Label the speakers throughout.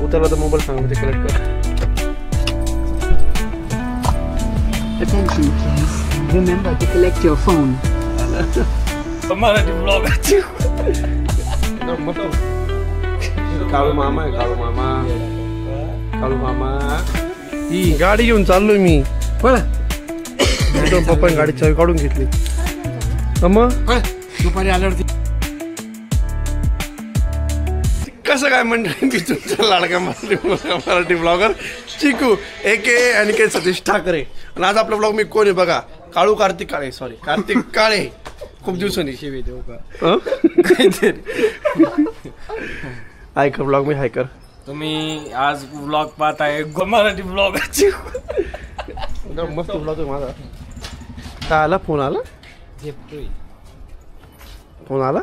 Speaker 1: उतरला तर मोबाईल सांग कलेक्ट कर.
Speaker 2: Attention please. Remember to collect your phone.
Speaker 3: Marathi ब्लॉगाची
Speaker 1: काळू मामा आहे. काळू मामा. काळू मामा ही गाडी घेऊन चाललोय मी. पप्पाने गाडी चावी काढून घेतली. मग
Speaker 4: दुपारी आल्यावरती
Speaker 1: कसं काय मंडळी, मी तुमचा लाडका मराठी ब्लॉगर चिकू एके आणि के सतीश ठाकरे. आणि आज आपला ब्लॉग मी कोण आहे बघा. काळू कार्तिक काळे, सॉरी कार्तिक काळे. खूप दिवसांनी
Speaker 3: शिवी देऊ का
Speaker 1: हायकर ब्लॉग मी हायकर.
Speaker 3: तुम्ही आज ब्लॉग पाहताय मराठी ब्लॉगाची.
Speaker 1: मस्त ब्लॉग आहे माझा. काय आला? फोन आला? फोन आला?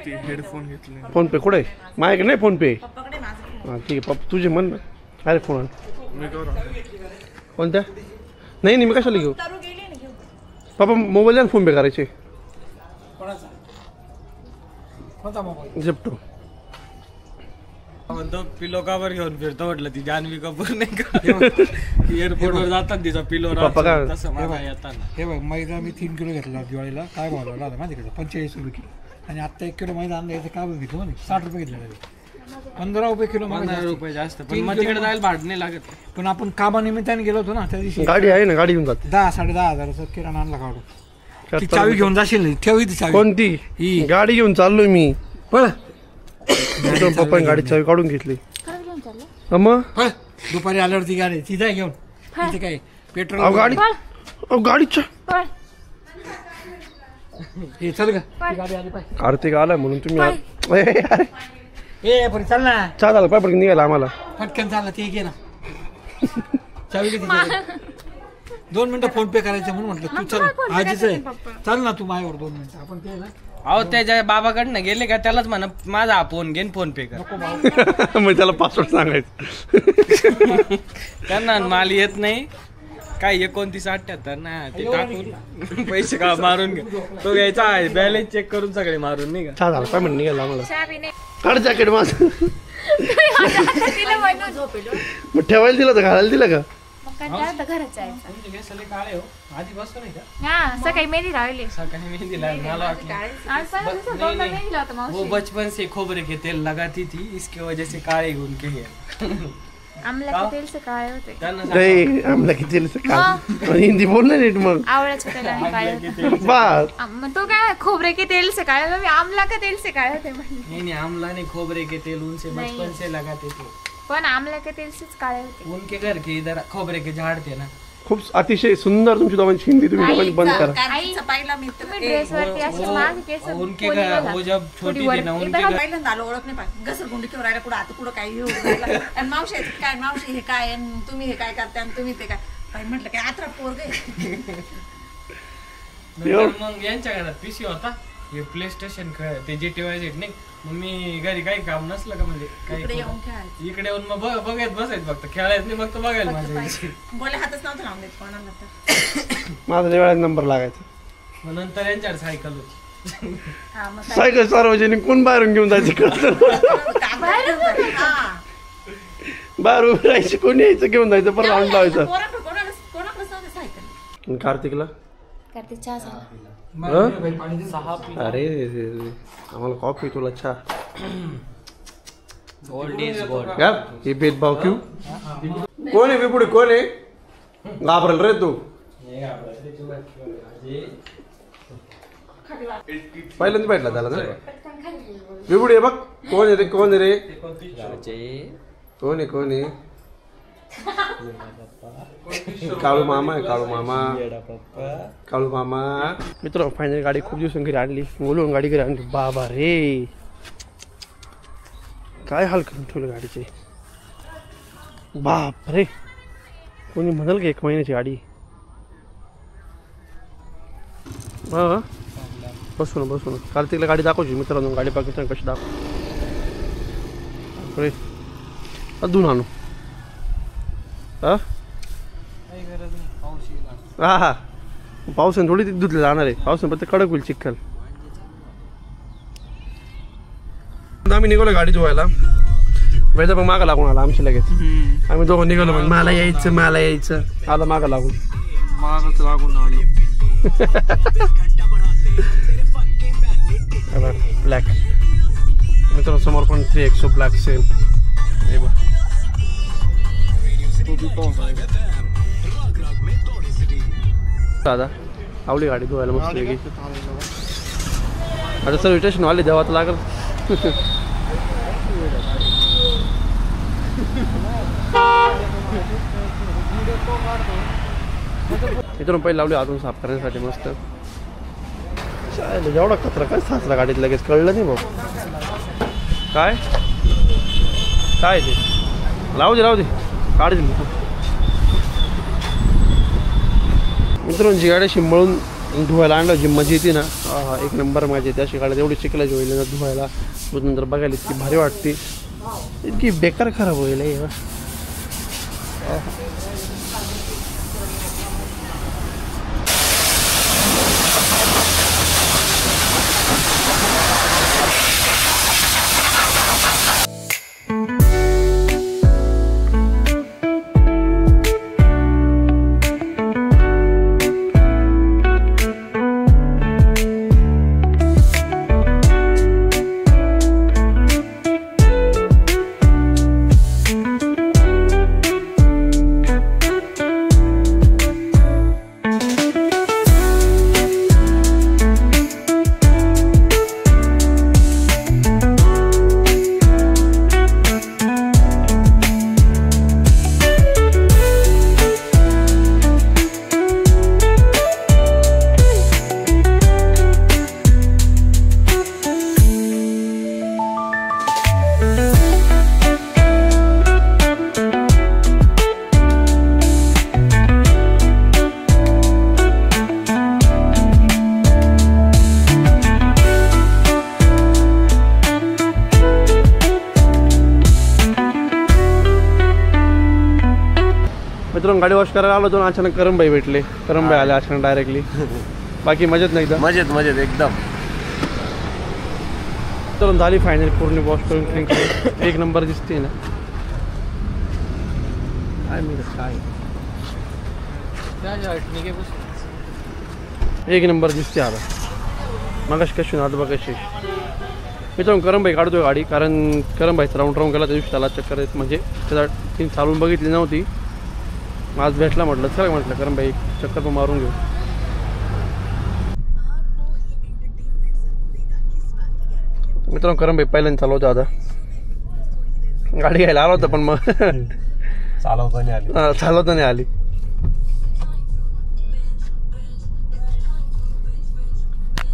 Speaker 3: हेडफोन घेतले.
Speaker 1: फोन पे कुठे आहे? माझ्याकडे नाही फोन पे. हां ठीक आहे पप्पा तुझे म्हण ना. अरे फोन आण. कोणत्या? नाही मी कशाला घेऊ पप्पा. मोबाईल द्या फोन पे करायचे. झेप्टो
Speaker 3: म्हणतो पिलो कावर घेऊन फिरतो म्हटलं ती जान्हवी कपूर नाही का एअरपोर्ट वर जातात तिचा पिलो तसं मला येताना.
Speaker 4: हे बघ मैदा मी 3 किलो घेतला दिवाळीला. काय भाव लावला होता माहिती का? 45 रुपये किलो. आणि आता 1 किलो मैदा आणलं. काय बघ घेतलं म्हणे 60 रुपये घेतले. 15 रुपये किलो.
Speaker 3: 15 रुपये जास्त. पण मग तिकडे जायला भाडं नाही लागत.
Speaker 4: पण आपण कामानिमित्ताने गेलो होतो ना त्या दिवशी.
Speaker 1: गाडी आहे ना, गाडी घेऊन जाते.
Speaker 4: 10-10.5 हजाराचा किराणा आणला काढून. ती चावी घेऊन जाशील नाही. ठेवी ती चावी.
Speaker 1: कोणती?
Speaker 4: ही
Speaker 1: गाडी घेऊन चाललोय मी.
Speaker 4: पळ.
Speaker 1: पप्पाने गाडी चावी काढून घेतली. मग
Speaker 4: दुपारी आल्यावरती गाडी तिथे घेऊन तिथे काय पेट्रोल
Speaker 1: गाडी गाडीच्या
Speaker 4: हे चल का गाडी आली पाहिजे.
Speaker 1: कार्तिक आलाय म्हणून तुम्ही
Speaker 4: ए पण चल ना.
Speaker 1: चहा झाला पाय पण निघाला आम्हाला.
Speaker 4: पटकन चालला ते घे ना. चावी घे. 2 मिनिटं फोन पे करायचं म्हणून म्हटलं तू चल. आजीच आहे. चल ना तू माझ्यावर 2 मिनिटं. आपण ते ना
Speaker 3: अहो त्याच्या बाबाकडनं गेले का त्यालाच म्हणा माझा फोन घेऊन फोन पे कर.
Speaker 1: मग त्याला पासवर्ड सांगायचं.
Speaker 3: त्यांना माल येत नाही काय 2978 ना ते टाकून पैसे का मारून घे. तो घ्यायचा बॅलन्स चेक करून सगळे मारून नाही का.
Speaker 1: चहा झाला काय म्हणून निघाला आम्हाला. काढ जॅकेट माझं. मग ठेवायला दिलं तर घालायला दिलं का?
Speaker 5: सकाळी मेहंदी लावली.
Speaker 3: सकाळी मेहंदी लावली. मला वाटलं वो बचपन से खोबरे के तेल लगाती थी इसके वजह से काळे गुण के हैं.
Speaker 5: आमला के तेल से काळे होते.
Speaker 1: नाही आमला किती तेल से काळे. हिंदी बोल ना नीट मग.
Speaker 5: आवळ्याच्या तेलाने काळे होते.
Speaker 1: बस
Speaker 5: मग तो काय खोबरे के तेल से काळे होते. आमला के तेल से काळे होते.
Speaker 3: नहीं आमला नहीं खोबरे के तेल उनसे बचपन से लगाते थे.
Speaker 5: पण आमला के तेल सेच काळे होते.
Speaker 3: उनके घर के इधर खोबरे के झाड थे ना.
Speaker 1: खूप अतिशय सुंदर तुमची दोघांची हिंदी. तुम्ही दोघांनी बंद करा.
Speaker 5: ड्रेस वरती असे माझे केस
Speaker 3: उनके घर वो जब छोटी थी ना उनके घर
Speaker 6: पहिल्यांदा आलो ओळख नाही पाहिजे. घसरगुंडी किंवा राहिला कुठं आता कुठं काय येऊ आणि मावशी काय मावशी हे काय तुम्ही हे काय करता आणि तुम्ही ते काय म्हटलं काय आत्रा पोरग आहे.
Speaker 3: मग यांच्या घरात पीसी होता. हे प्ले स्टेशन ते जे टीवायचे नाही. मग मी घरी काही काम नसलं का म्हणजे
Speaker 6: इकडे येऊन खेळायचं.
Speaker 3: इकडे येऊन मग बघायत बसायचं फक्त. खेळायचं नाही फक्त बघायला माझ्या
Speaker 6: बोले हातच नव्हतं लावून देत कोणाला तर.
Speaker 1: माझा वेळा नंबर लागायचा.
Speaker 3: मग नंतर यांच्यावर सायकल होती.
Speaker 1: सायकल सार्वजनिक कोण बाहेरून घेऊन जायचं कळतं. बाहेर उभं राहायचं कोण यायचं घेऊन जायचं परत आणून लावायचं. कार्तिकला
Speaker 5: कार्तिक चहा झाला.
Speaker 1: अरे आम्हाला कॉफी तुला चहा.
Speaker 3: Old is gold.
Speaker 1: यार हे भेदभाव क्यों? कोण आहे बिपुडी? कोण आहे? घाबरल रे तू. पहिल्यांदा भेटला त्याला ना बिपुडी. बघ कोण आहे रे? कोण आहे रे? कोण आहे? कोण आहे? काळू मामा आहे. काळू मामा. काळू मामा. मित्र फायनल गाडी खूप दिवसांनी घरी आणली. बोलून गाडी घरी आणली. बाबा रे काय हाल करून ठेवलं गाडीचे. बाप रे कोणी म्हणाल का 1 महिन्याची गाडी. हा बसू ना बसू ना. कार्तिकला गाडी दाखवची मित्रांनो. गाडी पाकिस्तान कशी दाखव रे. अजून आणू. हा हा पावसाने थोडी धुतले जाणार आहे. पावसाने फक्त कडक होईल चिखल. आता आम्ही निघालो गाडी धुवायला. वेदा पण मागं लागून आला आमच्या लगेच. आम्ही दोघं निघालो म्हणजे मला यायचं आला मागं लागून.
Speaker 3: मागच लागून आलो.
Speaker 1: ब्लॅक मित्रांनो समोर पण 3XO ब्लॅक सेम. हे बघ दादा आवली गाडी धुवायला मस्त वेगळी. आता सर्व्हिस स्टेशन वाले देवा तर लागल. इथून पहिले लावली अजून साफ करण्यासाठी मस्त. एवढा कचरा काय साचला गाडीत लगेच कळलं नाही भाऊ. काय काय ते लावू दे काढ दिली. मित्रांची गाडी शिंबळून धुवायला आणलं जिम्माची येते ना एक नंबर माझी येते. अशी गाडी एवढी चिखलाची होईल ना धुवायला नंतर बघायला इतकी भारी वाटते. इतकी बेकार खराब होईल. मित्रांनो गाडी वॉश करायला आलो. दोन अचानक करमबाई भेटले. करमबाई आले अचानक डायरेक्टली. बाकी मजेत नाही एकदम
Speaker 3: मजेत एकदम.
Speaker 1: तर झाली फायनल पूर्ण वॉश करून क्लीन करून एक नंबर दिसते ना. काय एक नंबर दिसते आता. मगाशी कशी आता बघ कशी. मित्रांनो करमबाई काढतोय गाडी कारण करमबाईचा राऊंड केला त्या दिवशी त्याला चक्कर येत म्हणजे त्याला ती चालून बघितली नव्हती. आज भेटला म्हटलं चला म्हटलं करमबाई चक्कर पण मारून घेऊ. मित्रांनो करमबाई पहिल्यांदा चालवतो आता. गाडी घ्यायला आला होता पण मग चालवता नाही आली.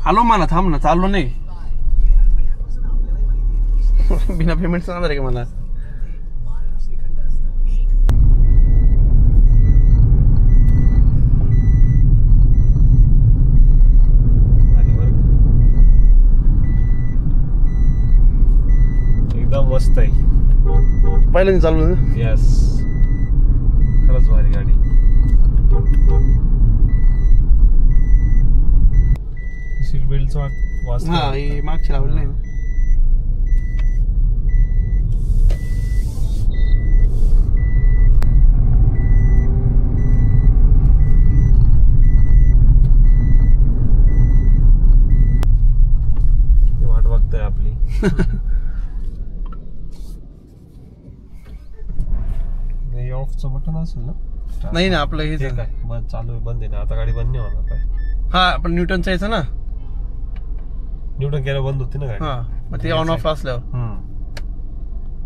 Speaker 1: आलो मला थांब ना चाललो नाही. बिना पेमेंट सांगणार आहे का मला.
Speaker 3: एकदम मस्त आहे.
Speaker 1: पहिल्यांदा चालू ना.
Speaker 3: यस खरंच भारी गाडी. सीट बेल्टचा वास.
Speaker 1: हा हे मागची लावली नाही.
Speaker 3: वाट बघताय आपली. ऑफचं बटन असेल ना.
Speaker 1: नाही ना आपलं हे
Speaker 3: काय बंद चालू आहे बंद आहे ना आता गाडी बंद नाही होणार काय.
Speaker 1: हा पण न्यूटनचं यायचं ना.
Speaker 3: न्यूटन केलं बंद होती ना गाडी.
Speaker 1: हा मग ते ऑन ऑफ असल्यावर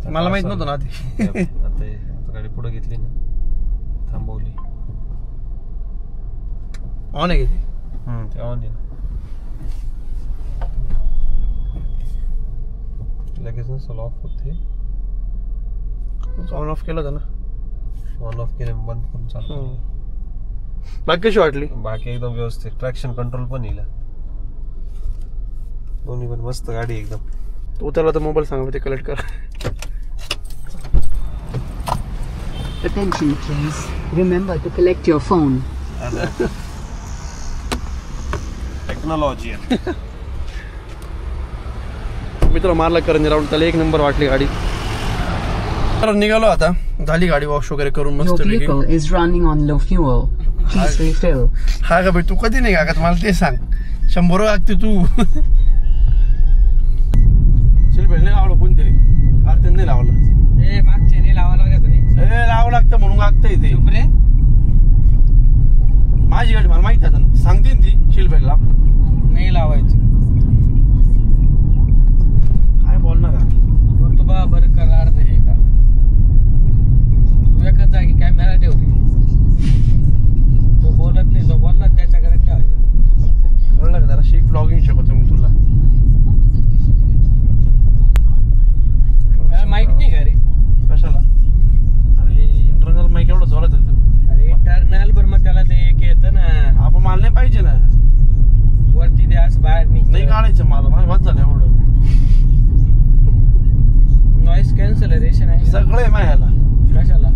Speaker 1: मला माहित नव्हतं ना आधी.
Speaker 3: आता गाडी पुढे घेतली ना थांबवली.
Speaker 1: ऑन आहे किती
Speaker 3: ते ऑन आहे ना. लगेच नसेल ऑफ होते.
Speaker 1: ऑन ऑफ केलं होतं ना.
Speaker 3: ऑन ऑफ केले बंद करून चालू.
Speaker 1: बाकी कशी वाटली.
Speaker 3: बाकी एकदम व्यवस्थित. ट्रॅक्शन कंट्रोल पण येईल. दोन्ही पण मस्त गाडी एकदम.
Speaker 1: तू त्याला तर मोबाईल सांगा ते कलेक्ट कर.
Speaker 2: Attention please. Remember to collect your phone.
Speaker 3: Technology
Speaker 1: मित्र मारला करंजी राऊंड, त्याला 1 नंबर वाटली गाडी. तर निघालो आता, झाली गाडी वॉश वगैरे करून
Speaker 2: Your
Speaker 1: मस्त.
Speaker 2: vehicle is running on low fuel. Please refill.
Speaker 1: हा का भाई, तू कधी नाही का मला ते सांग. 100 लागते तू. चल भेट नाही लावलं कोणतरी, कार्तिक नाही लावलं.
Speaker 3: ए मागचे नाही लावा लागत रे.
Speaker 1: लावं लागतं म्हणून लागतं इथे.
Speaker 3: चुप रे.
Speaker 1: माझी गाडी मला माहिती आहे ना, सांगते ती शिलभेटला
Speaker 3: नाही लावायचं.
Speaker 1: काय बोलणार आहे
Speaker 3: तू बा बरं करार दे का तू एका जागी कॅमेरा ठेव रे. तो बोलत नाही, जो बोलला त्याच्याकडे ठेवायचं.
Speaker 1: कळलं का? जरा शेक ब्लॉगिंग शिकवतो मी तुला.
Speaker 3: माईक नाही का रे?
Speaker 1: कशाला? अरे इंटरनल माईक एवढं जोरात येतं.
Speaker 3: अरे इंटरनल पण मग त्याला ते एक येतं ना,
Speaker 1: आपण मला नाही पाहिजे ना,
Speaker 3: वरती ते असं बाहेर
Speaker 1: नाही
Speaker 3: निघतं.
Speaker 1: काढायचं मला, माझं मत झालं एवढं.
Speaker 3: नॉईस कॅन्सलरेशन आहे.
Speaker 1: सगळं आहे माझ्याला.
Speaker 3: कशाला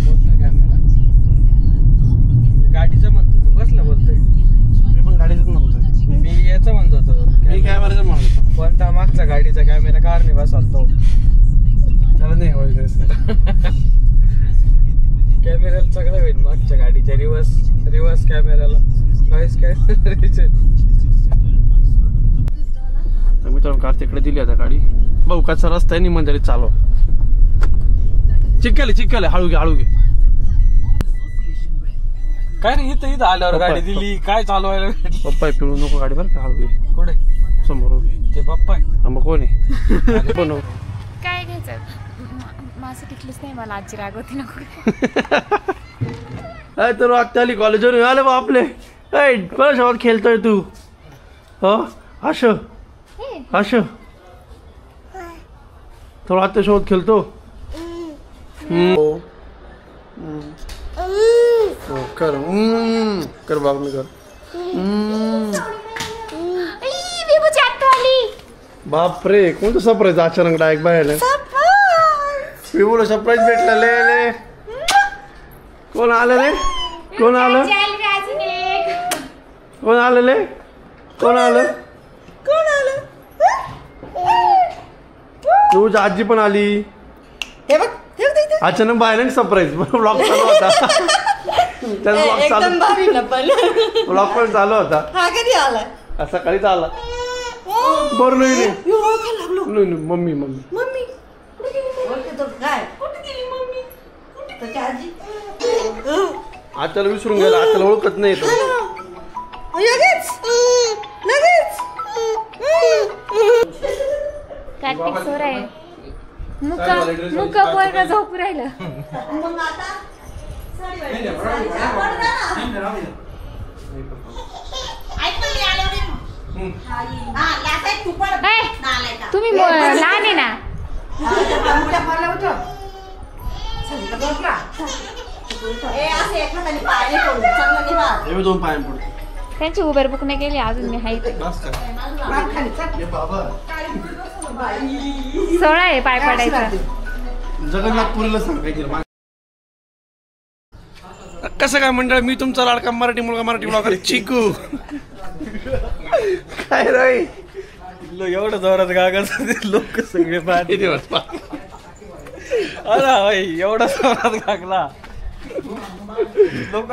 Speaker 3: बोलतोय कॅमेरा? गाडीचं म्हणतो तू, कसलं बोलतोय?
Speaker 1: मी पण गाडीच म्हणतोय.
Speaker 3: मी याचं म्हणत होतो.
Speaker 1: मी कॅमेराचं म्हणतो.
Speaker 3: कोणता मागचा गाडीचा कॅमेरा कार नाही बसाल तो.
Speaker 1: त्याला नाही व्हायचं.
Speaker 3: कॅमेऱ्याला सगळं होईल मागच्या गाडीच्या, रिव्हर्स कॅमेऱ्याला नॉईस कॅन्सलेशन.
Speaker 1: मित्रांनो कार्तिकडे दिली आता गाडी. भाऊ कसा रस्ता आहे, निमन तरी चालव. चिक्कले हळू घे.
Speaker 3: काय रे इथं आल्यावर गाडी दिली, काय चालवायला भेटली?
Speaker 1: पप्पा पिळू नको गाडी बरं का, हळू घे.
Speaker 3: कुठे?
Speaker 1: समोर उभी.
Speaker 3: ते पप्पा आहे.
Speaker 1: मग कोण आहे? कोण?
Speaker 5: काय घ्यायचं? माझं टिकलीच नाही, मला आजी रागवती नको.
Speaker 1: काय तर वागता आली कॉलेजवरून आले बा आपले. कोणासोबत खेळतोय तू? हो असं थोडा आत्यासोबत खेळतो. कर बाग मी कर. बापरे, कोणतं सरप्राईज अचानक डायरेक्ट बाहेर? विभूला सरप्राईज भेटला. ले कोण आलं रे? कोण आलं ले? कोण आलं? तुझी आजी पण आली. अचानक बाहेर सरप्राईज. ब्लॉग चालू होता. ब्लॉग पण चालू होता. सकाळीच आला. बरं नाही मम्मी आताला विसरून गेला. आताला ओळखत नाही तो.
Speaker 5: कार्तिक सोर आहे. मुका पोरगा झोपू राहिलं. तुम्ही लहान आहे ना.
Speaker 1: दोन पाय पडतो.
Speaker 5: त्यांची उबर बुक नाही केली अजून. मी हाय 16 आहे पाय पडायचा.
Speaker 1: जगन्नाथपुरीला सांगायचं. कसं काय मंडळ, मी तुमचा लाडका मराठी मुलगा, मराठी ब्लॉगर चिकू. काय रे
Speaker 3: एवढं जोरात गागत लोक सगळे पाहते दिवस. अरे एवढा जोरात गागला लोक